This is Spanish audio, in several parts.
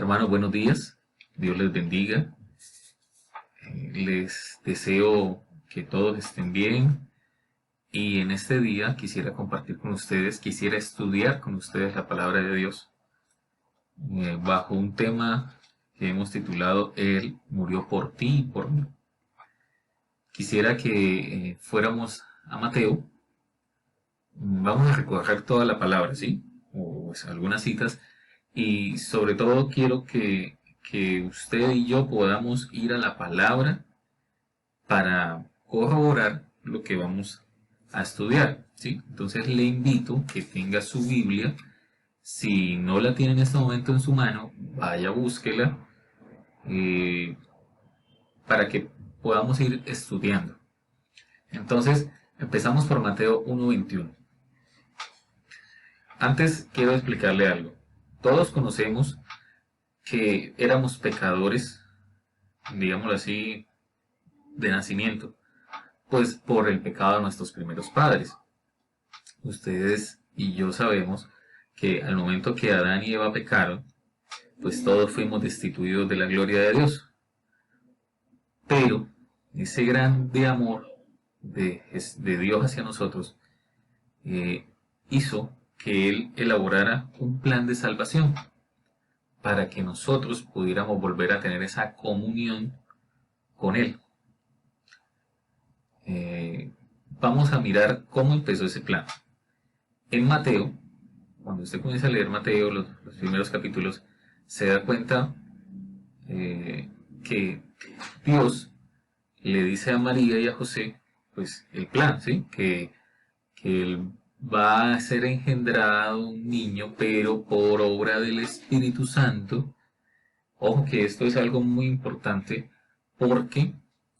Hermanos, buenos días. Dios les bendiga. Les deseo que todos estén bien. Y en este día quisiera compartir con ustedes, quisiera estudiar con ustedes la palabra de Dios bajo un tema que hemos titulado Él murió por ti y por mí. Quisiera que fuéramos a Mateo. Vamos a recorrer toda la palabra, ¿sí? O algunas citas. Y sobre todo quiero que usted y yo podamos ir a la palabra para corroborar lo que vamos a estudiar, ¿sí? Entonces le invito que tenga su Biblia. Si no la tiene en este momento en su mano, vaya, búsquela para que podamos ir estudiando. Entonces, empezamos por Mateo 1:21. Antes quiero explicarle algo. Todos conocemos que éramos pecadores, digámoslo así, de nacimiento, pues por el pecado de nuestros primeros padres. Ustedes y yo sabemos que al momento que Adán y Eva pecaron, pues todos fuimos destituidos de la gloria de Dios. Pero ese grande amor de Dios hacia nosotros hizo que Él elaborara un plan de salvación para que nosotros pudiéramos volver a tener esa comunión con Él. Vamos a mirar cómo empezó ese plan. En Mateo, cuando usted comienza a leer Mateo, los primeros capítulos, se da cuenta que Dios le dice a María y a José, pues el plan, ¿sí? Que Él va a ser engendrado un niño, pero por obra del Espíritu Santo. Ojo que esto es algo muy importante, porque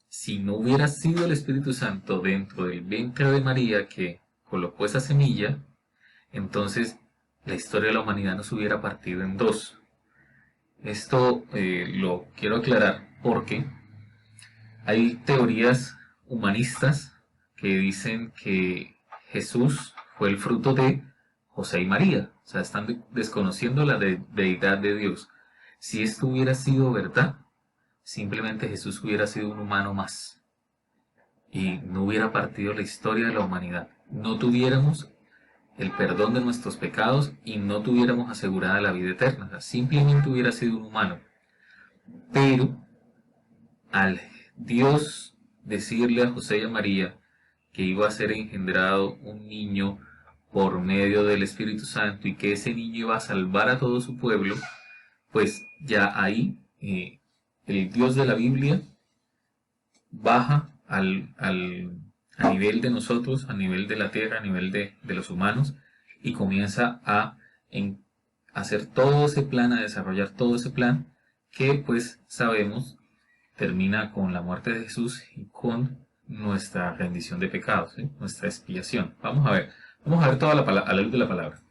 si no hubiera sido el Espíritu Santo dentro del vientre de María que colocó esa semilla, entonces la historia de la humanidad no se hubiera partido en dos. Esto lo quiero aclarar porque hay teorías humanistas que dicen que Jesús fue el fruto de José y María. O sea, están desconociendo la deidad de Dios. Si esto hubiera sido verdad, simplemente Jesús hubiera sido un humano más y no hubiera partido la historia de la humanidad. No tuviéramos el perdón de nuestros pecados y no tuviéramos asegurada la vida eterna. O sea, simplemente hubiera sido un humano. Pero al Dios decirle a José y a María que iba a ser engendrado un niño por medio del Espíritu Santo y que ese niño iba a salvar a todo su pueblo, pues ya ahí el Dios de la Biblia baja a nivel de nosotros, a nivel de la tierra, a nivel de los humanos, y comienza a hacer todo ese plan, a desarrollar todo ese plan que pues sabemos termina con la muerte de Jesús y con nuestra rendición de pecados, ¿sí? Nuestra expiación. Vamos a ver toda a la luz de la palabra.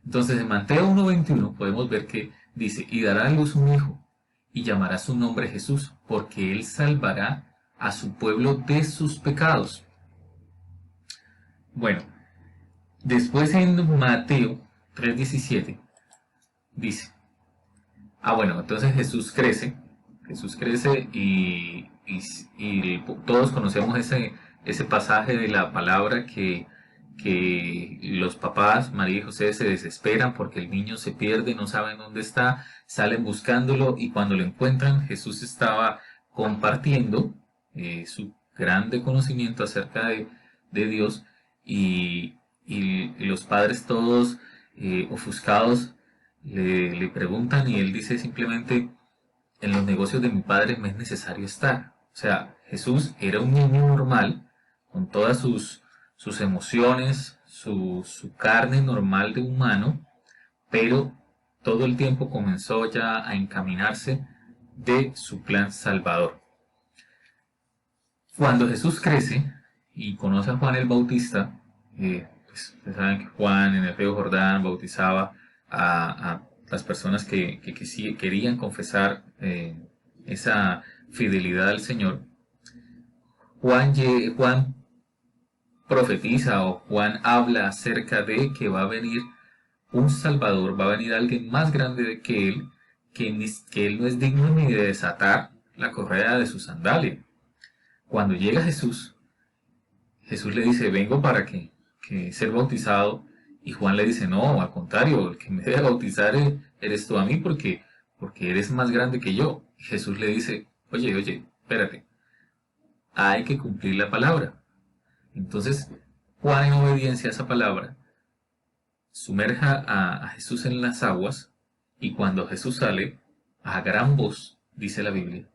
Entonces en Mateo 1:21 podemos ver que dice, y dará a luz un hijo, y llamará su nombre Jesús, porque él salvará a su pueblo de sus pecados. Bueno, después en Mateo 3:17 dice, bueno, entonces Jesús crece y todos conocemos ese pasaje de la palabra que los papás, María y José, se desesperan porque el niño se pierde, no saben dónde está, salen buscándolo y cuando lo encuentran, Jesús estaba compartiendo su grande conocimiento acerca de Dios y los padres todos ofuscados le preguntan y él dice simplemente, en los negocios de mi padre me es necesario estar. O sea, Jesús era un niño normal, con todas sus emociones, su carne normal de humano, pero todo el tiempo comenzó ya a encaminarse de su plan salvador. Cuando Jesús crece y conoce a Juan el Bautista, pues ustedes saben que Juan en el río Jordán bautizaba a las personas que querían confesar esa fidelidad al Señor. Juan profetiza o Juan habla acerca de que va a venir un Salvador, va a venir alguien más grande que él, que él no es digno ni de desatar la correa de su sandalia. Cuando llega Jesús, Jesús le dice, vengo para que ser bautizado. Y Juan le dice, no, al contrario, el que me debe bautizar eres tú a mí porque eres más grande que yo. Y Jesús le dice, oye, espérate, hay que cumplir la palabra. Entonces, Juan, en obediencia a esa palabra, sumerja a Jesús en las aguas, y cuando Jesús sale, a gran voz, dice la Biblia,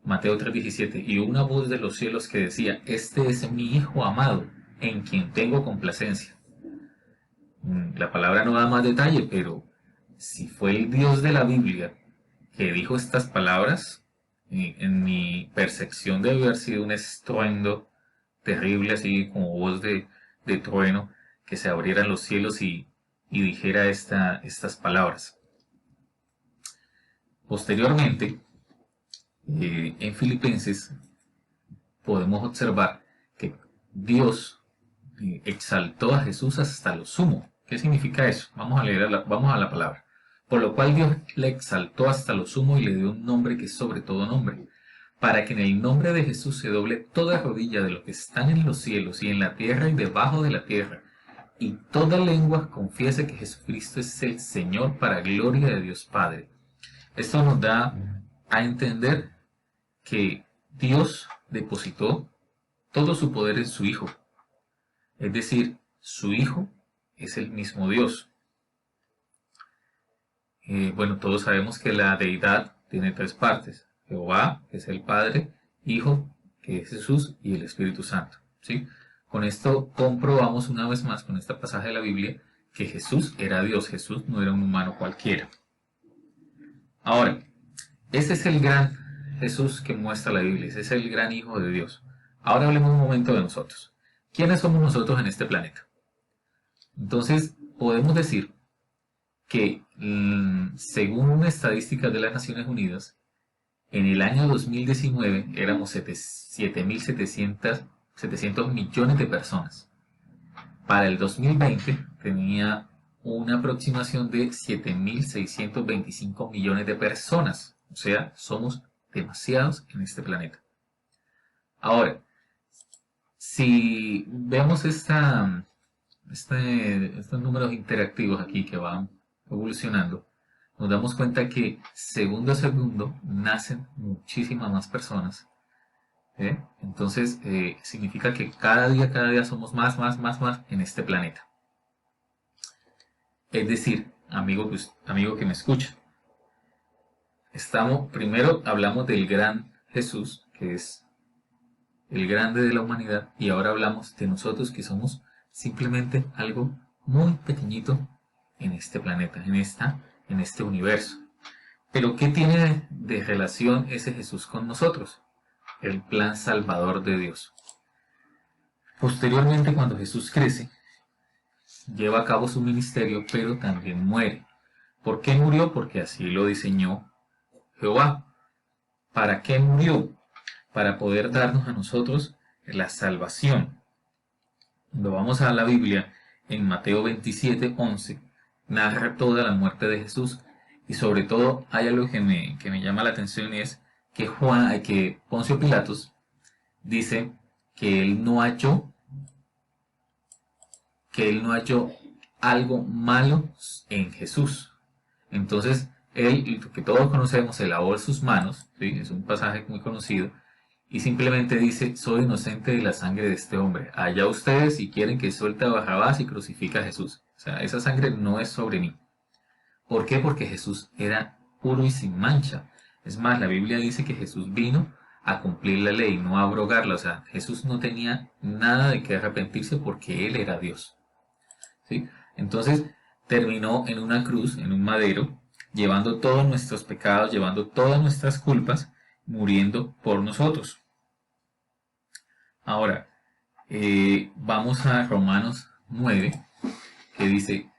Mateo 3:17, y una voz de los cielos que decía, este es mi Hijo amado, en quien tengo complacencia. La palabra no da más detalle, pero si fue el Dios de la Biblia que dijo estas palabras, en mi percepción debe haber sido un estruendo terrible, así como voz de trueno, que se abrieran los cielos y dijera estas palabras. Posteriormente, en Filipenses, podemos observar que Dios exaltó a Jesús hasta lo sumo. ¿Qué significa eso? Vamos a la palabra. Por lo cual Dios le exaltó hasta lo sumo y le dio un nombre que es sobre todo nombre, para que en el nombre de Jesús se doble toda rodilla de los que están en los cielos y en la tierra y debajo de la tierra, y toda lengua confiese que Jesucristo es el Señor, para gloria de Dios Padre. Esto nos da a entender que Dios depositó todo su poder en su Hijo. Es decir, su Hijo es el mismo Dios. Bueno, todos sabemos que la deidad tiene tres partes. Jehová, que es el Padre, Hijo, que es Jesús, y el Espíritu Santo. ¿Sí? Con esto comprobamos una vez más, con este pasaje de la Biblia, que Jesús era Dios. Jesús no era un humano cualquiera. Ahora, ese es el gran Jesús que muestra la Biblia. Ese es el gran Hijo de Dios. Ahora hablemos un momento de nosotros. ¿Quiénes somos nosotros en este planeta? Entonces, podemos decir que, según estadísticas de las Naciones Unidas, en el año 2019 éramos 7.700 millones de personas. Para el 2020 tenía una aproximación de 7.625 millones de personas. O sea, somos demasiados en este planeta. Ahora, si vemos estos números interactivos aquí que van evolucionando, nos damos cuenta que segundo a segundo nacen muchísimas más personas. Entonces, significa que cada día somos más en este planeta. Es decir, amigo que me escucha, primero hablamos del gran Jesús, que es el grande de la humanidad, y ahora hablamos de nosotros, que somos simplemente algo muy pequeñito en este planeta, en este universo. Pero ¿qué tiene de relación ese Jesús con nosotros? El plan salvador de Dios. Posteriormente, cuando Jesús crece, lleva a cabo su ministerio, pero también muere. ¿Por qué murió? Porque así lo diseñó Jehová. ¿Para qué murió? Para poder darnos a nosotros la salvación. Cuando vamos a la Biblia, en Mateo 27:11, narra toda la muerte de Jesús, y sobre todo hay algo que me llama la atención, y es que Poncio Pilatos dice que él no halló algo malo en Jesús. Entonces, él, que todos conocemos, se lavó sus manos, ¿sí? Es un pasaje muy conocido, y simplemente dice, soy inocente de la sangre de este hombre. Allá ustedes si quieren que suelte a Barrabás y crucifique a Jesús. O sea, esa sangre no es sobre mí. ¿Por qué? Porque Jesús era puro y sin mancha. Es más, la Biblia dice que Jesús vino a cumplir la ley, no a abrogarla. O sea, Jesús no tenía nada de qué arrepentirse porque Él era Dios. ¿Sí? Entonces, terminó en una cruz, en un madero, llevando todos nuestros pecados, llevando todas nuestras culpas, muriendo por nosotros. Ahora, vamos a Romanos 9, que dice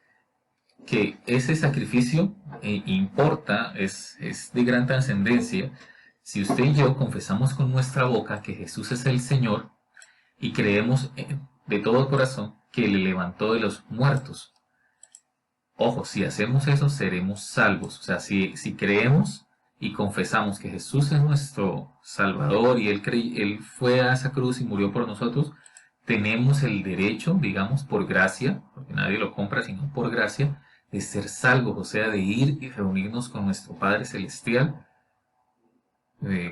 que ese sacrificio importa, es de gran trascendencia, si usted y yo confesamos con nuestra boca que Jesús es el Señor y creemos de todo corazón que le levantó de los muertos. Ojo, si hacemos eso, seremos salvos. O sea, si creemos y confesamos que Jesús es nuestro Salvador y Él fue a esa cruz y murió por nosotros, tenemos el derecho, digamos, por gracia, porque nadie lo compra sino por gracia, de ser salvos, o sea, de ir y reunirnos con nuestro Padre Celestial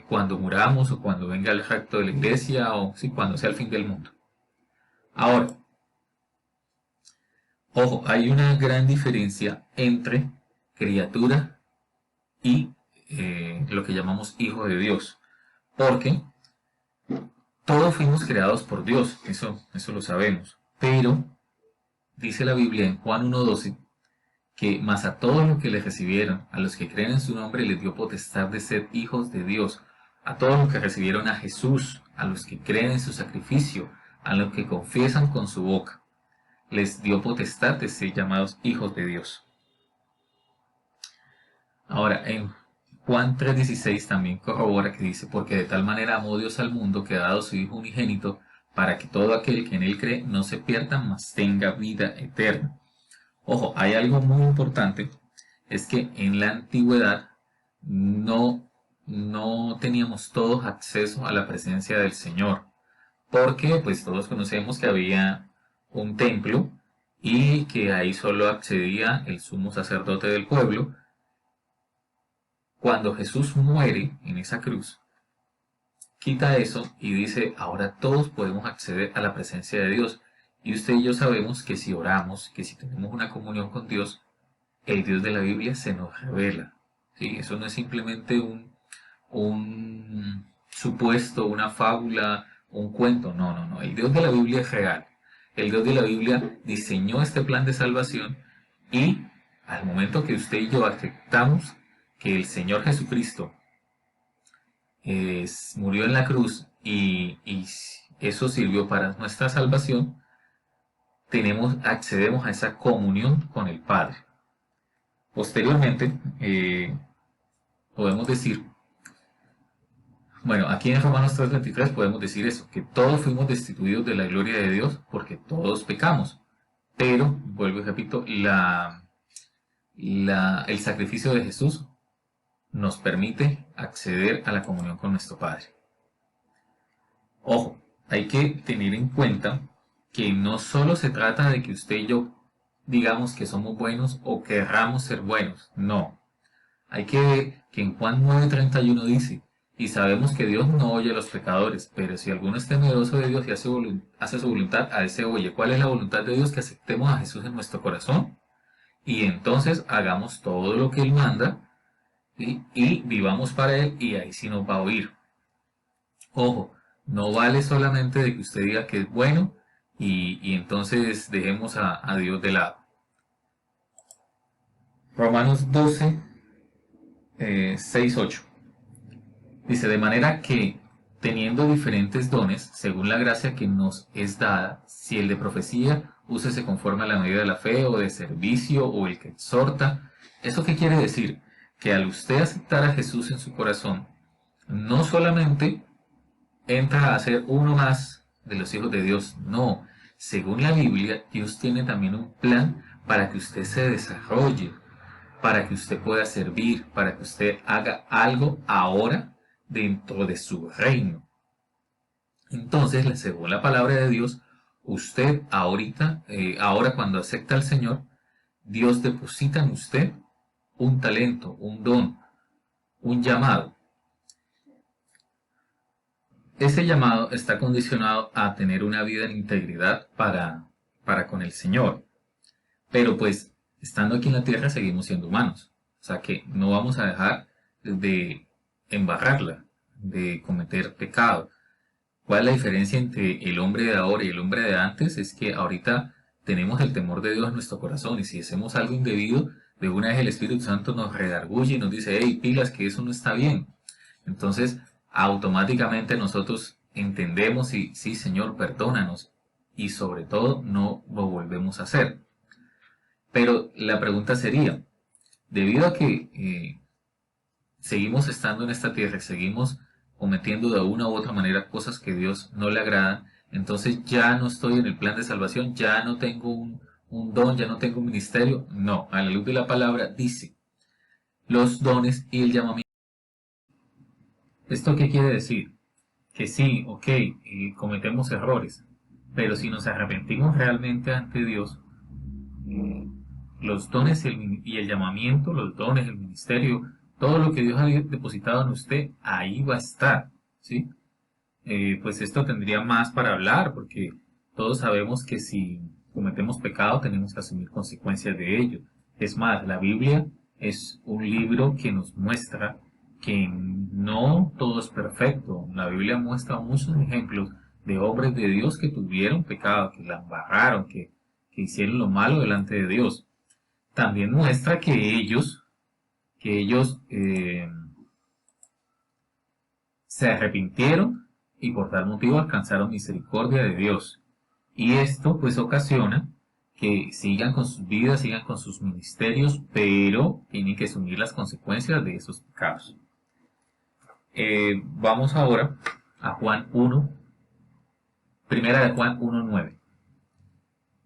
cuando muramos o cuando venga el rapto de la iglesia o sí, cuando sea el fin del mundo. Ahora, ojo, hay una gran diferencia entre criatura y lo que llamamos hijo de Dios, porque todos fuimos creados por Dios, eso lo sabemos, pero dice la Biblia en Juan 1:12 que más a todos los que le recibieron, a los que creen en su nombre, les dio potestad de ser hijos de Dios, a todos los que recibieron a Jesús, a los que creen en su sacrificio, a los que confiesan con su boca, les dio potestad de ser llamados hijos de Dios. Ahora, en Juan 3:16 también corrobora que dice, porque de tal manera amó Dios al mundo que ha dado su Hijo unigénito, para que todo aquel que en él cree no se pierda, mas tenga vida eterna. Ojo, hay algo muy importante, es que en la antigüedad no teníamos todos acceso a la presencia del Señor, porque pues todos conocemos que había un templo y que ahí solo accedía el sumo sacerdote del pueblo. Cuando Jesús muere en esa cruz, quita eso y dice, ahora todos podemos acceder a la presencia de Dios. Y usted y yo sabemos que si oramos, que si tenemos una comunión con Dios, el Dios de la Biblia se nos revela. ¿Sí? Eso no es simplemente un supuesto, una fábula, un cuento. No, no, no. El Dios de la Biblia es real. El Dios de la Biblia diseñó este plan de salvación y al momento que usted y yo aceptamos que el Señor Jesucristo murió en la cruz y eso sirvió para nuestra salvación, accedemos a esa comunión con el Padre. Posteriormente, podemos decir, bueno, aquí en Romanos 3:23 podemos decir eso, que todos fuimos destituidos de la gloria de Dios porque todos pecamos. Pero, vuelvo y repito, el sacrificio de Jesús nos permite acceder a la comunión con nuestro Padre. Ojo, hay que tener en cuenta que no solo se trata de que usted y yo digamos que somos buenos o querramos ser buenos, no. Hay que ver que en Juan 9:31 dice, y sabemos que Dios no oye a los pecadores, pero si alguno es temeroso de Dios y hace su voluntad, a ese oye. ¿Cuál es la voluntad de Dios? Que aceptemos a Jesús en nuestro corazón y entonces hagamos todo lo que Él manda y vivamos para Él y ahí sí nos va a oír. Ojo, no vale solamente de que usted diga que es bueno y entonces dejemos a Dios de lado. Romanos 12, 6-8. Dice, de manera que, teniendo diferentes dones, según la gracia que nos es dada, si el de profecía, úsese conforme a la medida de la fe, o de servicio, o el que exhorta. ¿Eso qué quiere decir? Que al usted aceptar a Jesús en su corazón, no solamente entra a ser uno más de los hijos de Dios, no. Según la Biblia, Dios tiene también un plan para que usted se desarrolle, para que usted pueda servir, para que usted haga algo ahora dentro de su reino. Entonces, según la palabra de Dios, usted ahora cuando acepta al Señor, Dios deposita en usted un talento, un don, un llamado. Ese llamado está condicionado a tener una vida en integridad para con el Señor. Pero pues, estando aquí en la tierra seguimos siendo humanos. O sea que no vamos a dejar de embarrarla, de cometer pecado. ¿Cuál es la diferencia entre el hombre de ahora y el hombre de antes? Es que ahorita tenemos el temor de Dios en nuestro corazón y si hacemos algo indebido, de una vez el Espíritu Santo nos redarguye y nos dice, hey, pilas, que eso no está bien. Entonces, automáticamente nosotros entendemos y sí, Señor, perdónanos y sobre todo no lo volvemos a hacer. Pero la pregunta sería, debido a que seguimos estando en esta tierra, seguimos cometiendo de una u otra manera cosas que Dios no le agradan, entonces ya no estoy en el plan de salvación, ya no tengo un don, ya no tengo un ministerio. No, a la luz de la palabra dice los dones y el llamamiento. ¿Esto qué quiere decir? Que sí, ok, cometemos errores, pero si nos arrepentimos realmente ante Dios, eh, los dones y el llamamiento, los dones, el ministerio, todo lo que Dios ha depositado en usted, ahí va a estar, ¿sí? Pues esto tendría más para hablar, porque todos sabemos que si cometemos pecado tenemos que asumir consecuencias de ello. Es más, la Biblia es un libro que nos muestra que no todo es perfecto. La Biblia muestra muchos ejemplos de hombres de Dios que tuvieron pecado, que la embarraron, que hicieron lo malo delante de Dios. También muestra que ellos se arrepintieron y por tal motivo alcanzaron misericordia de Dios. Y esto pues ocasiona que sigan con sus vidas, sigan con sus ministerios, pero tienen que asumir las consecuencias de esos pecados. Vamos ahora a Juan 1, primera de Juan 1:9.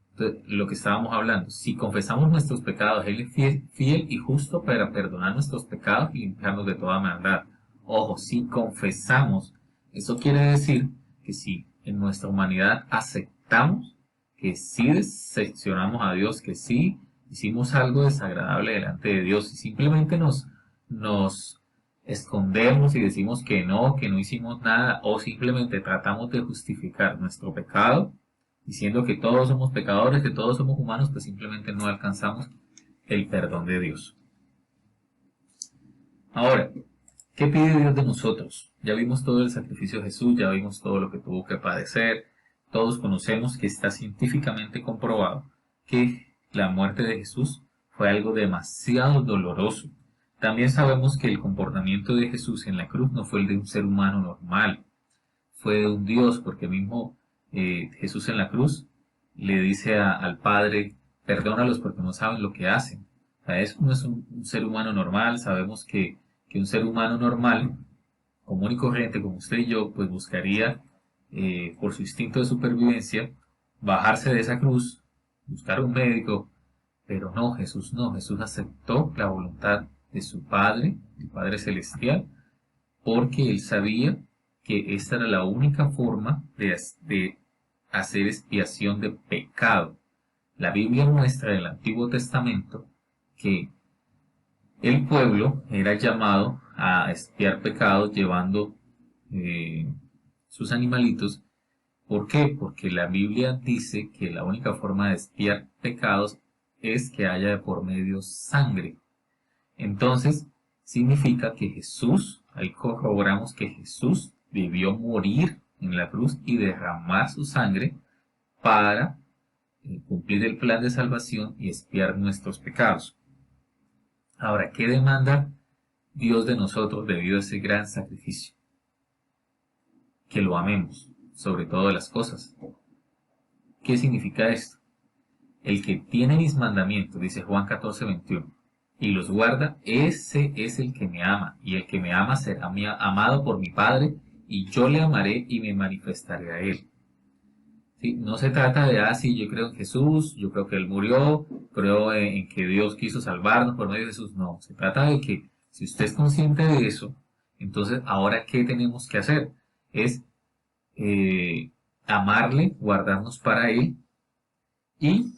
Entonces, lo que estábamos hablando, si confesamos nuestros pecados, Él es fiel y justo para perdonar nuestros pecados y limpiarnos de toda maldad. Ojo, si confesamos, eso quiere decir que si en nuestra humanidad aceptamos que sí decepcionamos a Dios, que sí hicimos algo desagradable delante de Dios y simplemente nos escondemos y decimos que no hicimos nada o simplemente tratamos de justificar nuestro pecado, diciendo que todos somos pecadores, que todos somos humanos, pues simplemente no alcanzamos el perdón de Dios. Ahora, ¿qué pide Dios de nosotros? Ya vimos todo el sacrificio de Jesús, ya vimos todo lo que tuvo que padecer, todos conocemos que está científicamente comprobado que la muerte de Jesús fue algo demasiado doloroso. También sabemos que el comportamiento de Jesús en la cruz no fue el de un ser humano normal, fue de un Dios, porque mismo Jesús en la cruz le dice al Padre, perdónalos porque no saben lo que hacen. O sea, eso no es un ser humano normal. Sabemos que un ser humano normal, común y corriente como usted y yo, pues buscaría, por su instinto de supervivencia, bajarse de esa cruz, buscar un médico, pero no, Jesús no. Jesús aceptó la voluntad de su Padre, el Padre Celestial, porque él sabía que esta era la única forma de hacer expiación de pecado. La Biblia muestra en el Antiguo Testamento que el pueblo era llamado a expiar pecados llevando sus animalitos. ¿Por qué? Porque la Biblia dice que la única forma de expiar pecados es que haya de por medio sangre. Entonces, significa que Jesús, ahí corroboramos que Jesús debió morir en la cruz y derramar su sangre para cumplir el plan de salvación y expiar nuestros pecados. Ahora, ¿qué demanda Dios de nosotros debido a ese gran sacrificio? Que lo amemos sobre todas las cosas. ¿Qué significa esto? El que tiene mis mandamientos, dice Juan 14:21, y los guarda, ese es el que me ama, y el que me ama será amado por mi Padre, y yo le amaré y me manifestaré a él. ¿Sí? No se trata de, sí, yo creo en Jesús, yo creo que Él murió, creo en que Dios quiso salvarnos por medio de Jesús. No, se trata de que si usted es consciente de eso, entonces ahora ¿qué tenemos que hacer? Es amarle, guardarnos para Él. ¿Y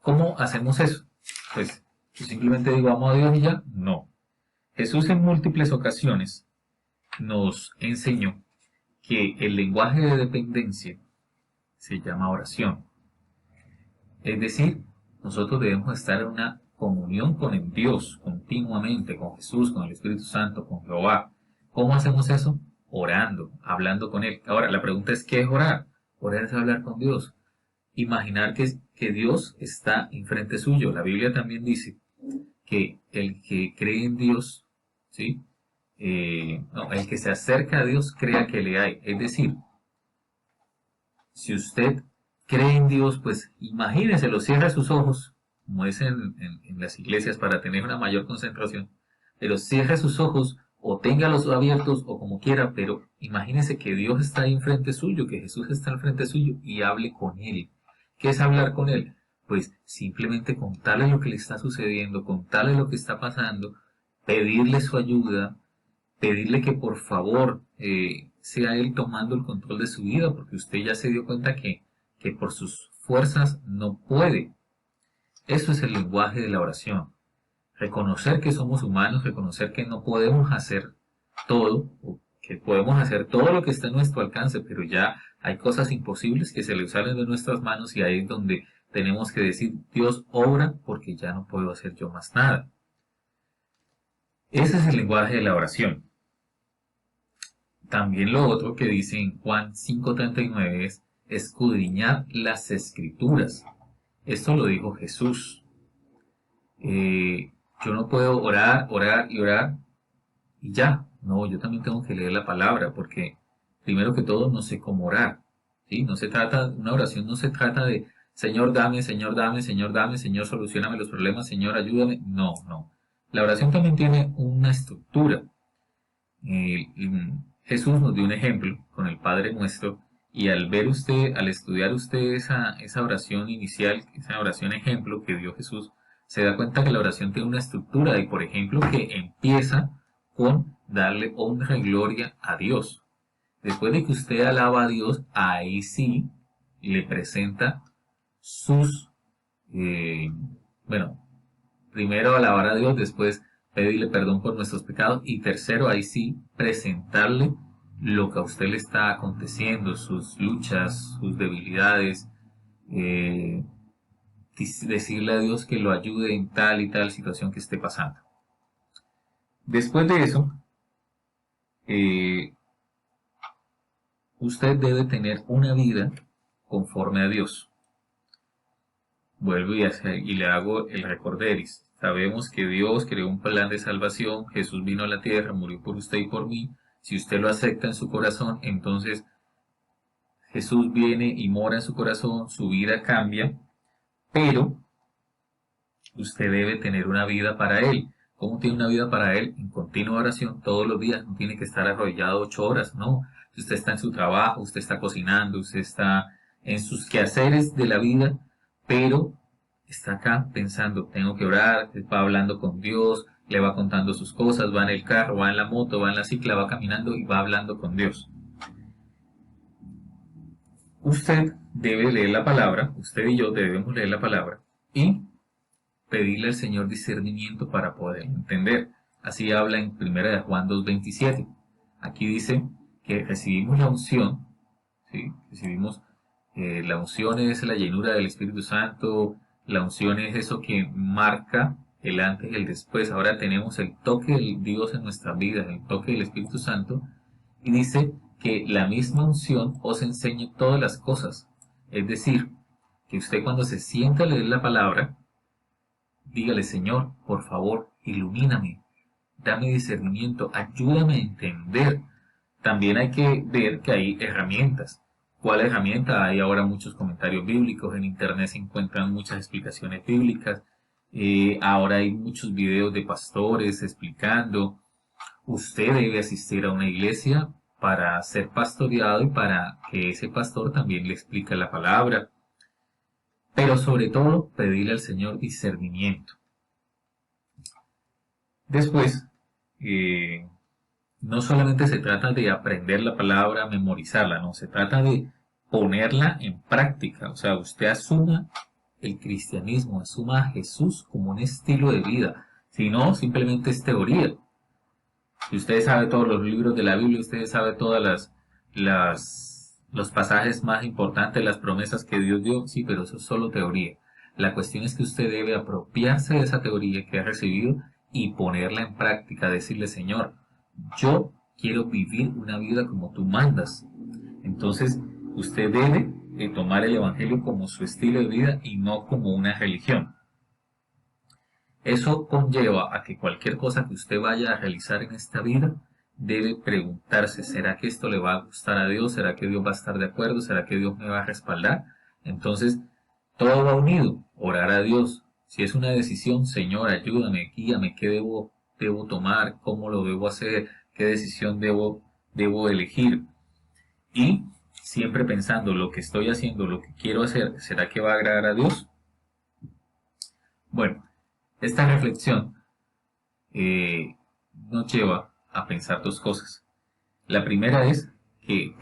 cómo hacemos eso? Pues yo simplemente digo amo a Dios y ya. No. Jesús en múltiples ocasiones nos enseñó que el lenguaje de dependencia se llama oración. Es decir, nosotros debemos estar en una comunión con el Dios continuamente, con Jesús, con el Espíritu Santo, con Jehová. ¿Cómo hacemos eso? Orando, hablando con Él. Ahora, la pregunta es, ¿qué es orar? Orar es hablar con Dios. Imaginar que Dios está enfrente suyo. La Biblia también dice que el que cree en Dios, ¿sí? No, el que se acerca a Dios crea que le hay. Es decir, si usted cree en Dios, pues imagínese, lo cierra sus ojos, como es en las iglesias para tener una mayor concentración, pero cierre sus ojos o téngalos abiertos o como quiera, pero imagínese que Dios está ahí enfrente suyo, que Jesús está al frente suyo y hable con Él. ¿Qué es hablar con Él? Pues simplemente contarle lo que le está sucediendo, contarle lo que está pasando, pedirle su ayuda, pedirle que por favor sea Él tomando el control de su vida, porque usted ya se dio cuenta que por sus fuerzas no puede. Eso es el lenguaje de la oración. Reconocer que somos humanos, reconocer que no podemos hacer todo, o que podemos hacer todo lo que está en nuestro alcance, pero ya hay cosas imposibles que se le salen de nuestras manos y ahí es donde tenemos que decir, Dios obra porque ya no puedo hacer yo más nada. Ese es el lenguaje de la oración. También lo otro que dice en Juan 5:39 es escudriñad las escrituras. Esto lo dijo Jesús. Yo no puedo orar, orar y orar y ya. No, yo también tengo que leer la palabra porque primero que todo no sé cómo orar. ¿Sí? No se trata, una oración no se trata de Señor dame, Señor dame, Señor dame, Señor solucioname los problemas, Señor ayúdame. No, no. La oración también tiene una estructura. Jesús nos dio un ejemplo con el Padre Nuestro y al ver usted, al estudiar usted esa oración inicial, esa oración ejemplo que dio Jesús, se da cuenta que la oración tiene una estructura y, por ejemplo, que empieza con darle honra y gloria a Dios. Después de que usted alaba a Dios, ahí sí le presenta sus, eh, bueno, primero alabar a Dios, después pedirle perdón por nuestros pecados y tercero, ahí sí, presentarle lo que a usted le está aconteciendo, sus luchas, sus debilidades, eh, decirle a Dios que lo ayude en tal y tal situación que esté pasando. Después de eso, eh, usted debe tener una vida conforme a Dios. Vuelvo y le hago el recorderis. Sabemos que Dios creó un plan de salvación, Jesús vino a la tierra, murió por usted y por mí. Si usted lo acepta en su corazón, entonces Jesús viene y mora en su corazón, su vida cambia, pero usted debe tener una vida para Él. ¿Cómo tiene una vida para Él? En continua oración todos los días, no tiene que estar arrollado 8 horas, no. Usted está en su trabajo, usted está cocinando, usted está en sus quehaceres de la vida, pero está acá pensando, tengo que orar, va hablando con Dios, le va contando sus cosas, va en el carro, va en la moto, va en la cicla, va caminando y va hablando con Dios. Usted debe leer la palabra, usted y yo debemos leer la palabra y pedirle al Señor discernimiento para poder entender. Así habla en 1 Juan 2:27. Aquí dice que recibimos la unción, ¿sí? Recibimos la unción es la llenura del Espíritu Santo, la unción es eso que marca el antes y el después. Ahora tenemos el toque de Dios en nuestras vidas, el toque del Espíritu Santo, y dice que la misma unción os enseñe todas las cosas. Es decir, que usted cuando se sienta a leer la palabra, dígale, Señor, por favor, ilumíname, dame discernimiento, ayúdame a entender. También hay que ver que hay herramientas. ¿Cuál herramienta? Hay ahora muchos comentarios bíblicos, en internet se encuentran muchas explicaciones bíblicas, ahora hay muchos videos de pastores explicando. Usted debe asistir a una iglesia para ser pastoreado y para que ese pastor también le explique la palabra. Pero sobre todo, pedirle al Señor discernimiento. Después, no solamente se trata de aprender la palabra, memorizarla, no, se trata de ponerla en práctica. O sea, usted asuma el cristianismo, asuma a Jesús como un estilo de vida. Si no, simplemente es teoría. Si usted sabe todos los libros de la Biblia, usted sabe todas los pasajes más importantes, las promesas que Dios dio, sí, pero eso es solo teoría. La cuestión es que usted debe apropiarse de esa teoría que ha recibido y ponerla en práctica, decirle, Señor, yo quiero vivir una vida como tú mandas. Entonces, usted debe tomar el Evangelio como su estilo de vida y no como una religión. Eso conlleva a que cualquier cosa que usted vaya a realizar en esta vida, debe preguntarse, ¿será que esto le va a gustar a Dios? ¿Será que Dios va a estar de acuerdo? ¿Será que Dios me va a respaldar? Entonces, todo va unido. Orar a Dios. Si es una decisión, Señor, ayúdame, guíame, ¿qué debo tomar? ¿Cómo lo debo hacer? ¿Qué decisión debo elegir? Y siempre pensando lo que estoy haciendo, lo que quiero hacer, ¿será que va a agradar a Dios? Bueno, esta reflexión nos lleva a pensar dos cosas. La primera es que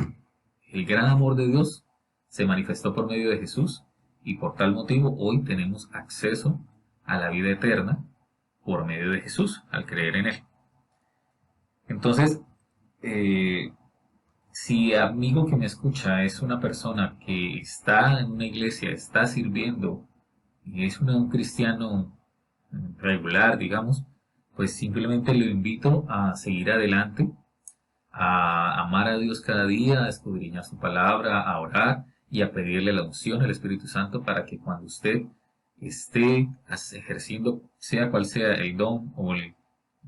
el gran amor de Dios se manifestó por medio de Jesús y por tal motivo hoy tenemos acceso a la vida eterna por medio de Jesús, al creer en Él. Entonces, eh, si amigo que me escucha es una persona que está en una iglesia, está sirviendo y es un cristiano regular, digamos, pues simplemente lo invito a seguir adelante, a amar a Dios cada día, a escudriñar su palabra, a orar y a pedirle la unción del Espíritu Santo para que cuando usted esté ejerciendo, sea cual sea el don o el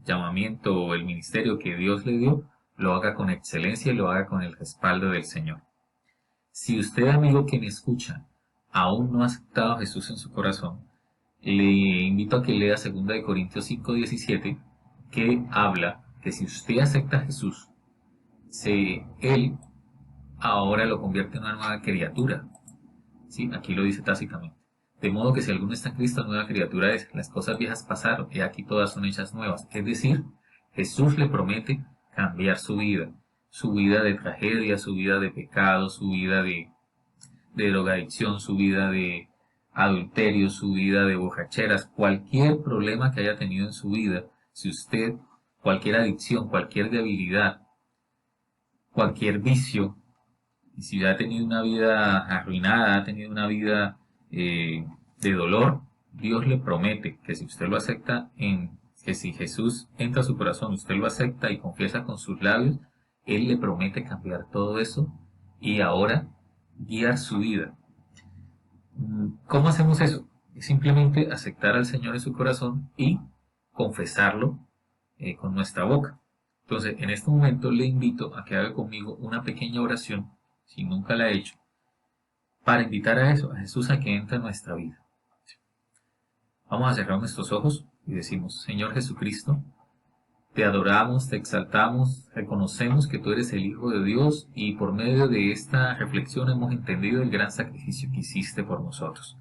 llamamiento o el ministerio que Dios le dio, lo haga con excelencia y lo haga con el respaldo del Señor. Si usted, amigo que me escucha, aún no ha aceptado a Jesús en su corazón, le invito a que lea 2 Corintios 5:17, que habla que si usted acepta a Jesús, Él ahora lo convierte en una nueva criatura. ¿Sí? Aquí lo dice tácitamente. De modo que si alguno está en Cristo, nueva criatura es. Las cosas viejas pasaron y aquí todas son hechas nuevas. Es decir, Jesús le promete cambiar su vida de tragedia, su vida de pecado, su vida de drogadicción, su vida de adulterio, su vida de borracheras, cualquier problema que haya tenido en su vida, si usted, cualquier adicción, cualquier debilidad, cualquier vicio, y si ha tenido una vida arruinada, ha tenido una vida de dolor, Dios le promete que si usted lo acepta, que si Jesús entra a su corazón, usted lo acepta y confiesa con sus labios, Él le promete cambiar todo eso y ahora guiar su vida. ¿Cómo hacemos eso? Es simplemente aceptar al Señor en su corazón y confesarlo con nuestra boca. Entonces, en este momento le invito a que haga conmigo una pequeña oración, si nunca la ha hecho, para invitar a eso, a Jesús a que entre en nuestra vida. Vamos a cerrar nuestros ojos y decimos: Señor Jesucristo, te adoramos, te exaltamos, reconocemos que tú eres el Hijo de Dios y por medio de esta reflexión hemos entendido el gran sacrificio que hiciste por nosotros.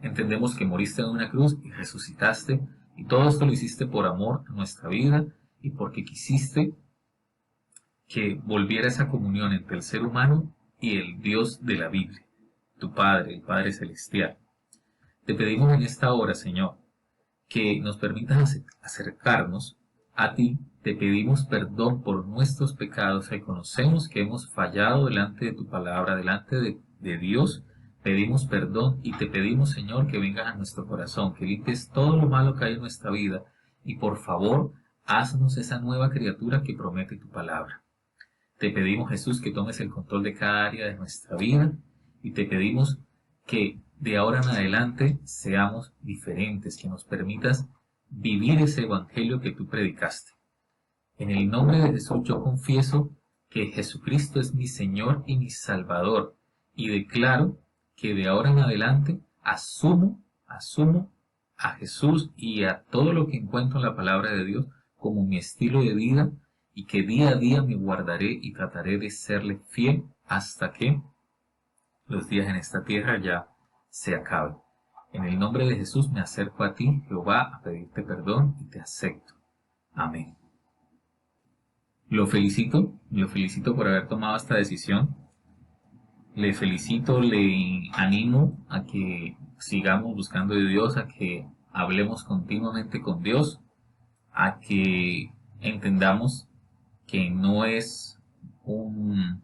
Entendemos que moriste en una cruz y resucitaste, y todo esto lo hiciste por amor a nuestra vida y porque quisiste que volviera esa comunión entre el ser humano y el Dios de la Biblia, tu Padre, el Padre Celestial. Te pedimos en esta hora, Señor, que nos permitas acercarnos a ti. Te pedimos perdón por nuestros pecados, reconocemos que hemos fallado delante de tu palabra, delante de Dios. Pedimos perdón y te pedimos, Señor, que vengas a nuestro corazón, que limpies todo lo malo que hay en nuestra vida y por favor, haznos esa nueva criatura que promete tu palabra. Te pedimos, Jesús, que tomes el control de cada área de nuestra vida y te pedimos que de ahora en adelante seamos diferentes, que nos permitas vivir ese evangelio que tú predicaste. En el nombre de Jesús yo confieso que Jesucristo es mi Señor y mi Salvador y declaro que de ahora en adelante asumo a Jesús y a todo lo que encuentro en la palabra de Dios como mi estilo de vida y que día a día me guardaré y trataré de serle fiel hasta que los días en esta tierra ya se acaben. En el nombre de Jesús me acerco a ti, Jehová, a pedirte perdón y te acepto. Amén. Lo felicito por haber tomado esta decisión. Le felicito, le animo a que sigamos buscando de Dios, a que hablemos continuamente con Dios, a que entendamos que no es un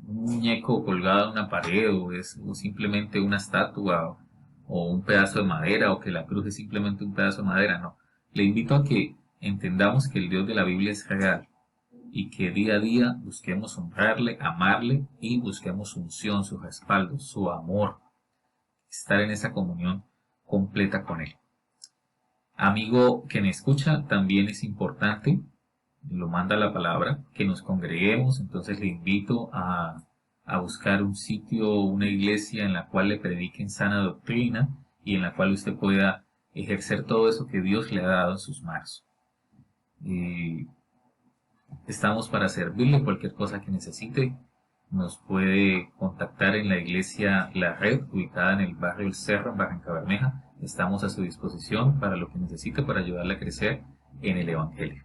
muñeco colgado en una pared o es simplemente una estatua o un pedazo de madera o que la cruz es simplemente un pedazo de madera, no. Le invito a que entendamos que el Dios de la Biblia es real y que día a día busquemos honrarle, amarle y busquemos su unción, su respaldo, su amor, estar en esa comunión completa con Él. Amigo que me escucha, también es importante, lo manda la palabra, que nos congreguemos. Entonces le invito a buscar un sitio, una iglesia en la cual le prediquen sana doctrina y en la cual usted pueda ejercer todo eso que Dios le ha dado en sus manos. Estamos para servirle cualquier cosa que necesite. nos puede contactar en la iglesia La Red, ubicada en el barrio El Cerro, en Barranca Bermeja. Estamos a su disposición para lo que necesite para ayudarle a crecer en el Evangelio.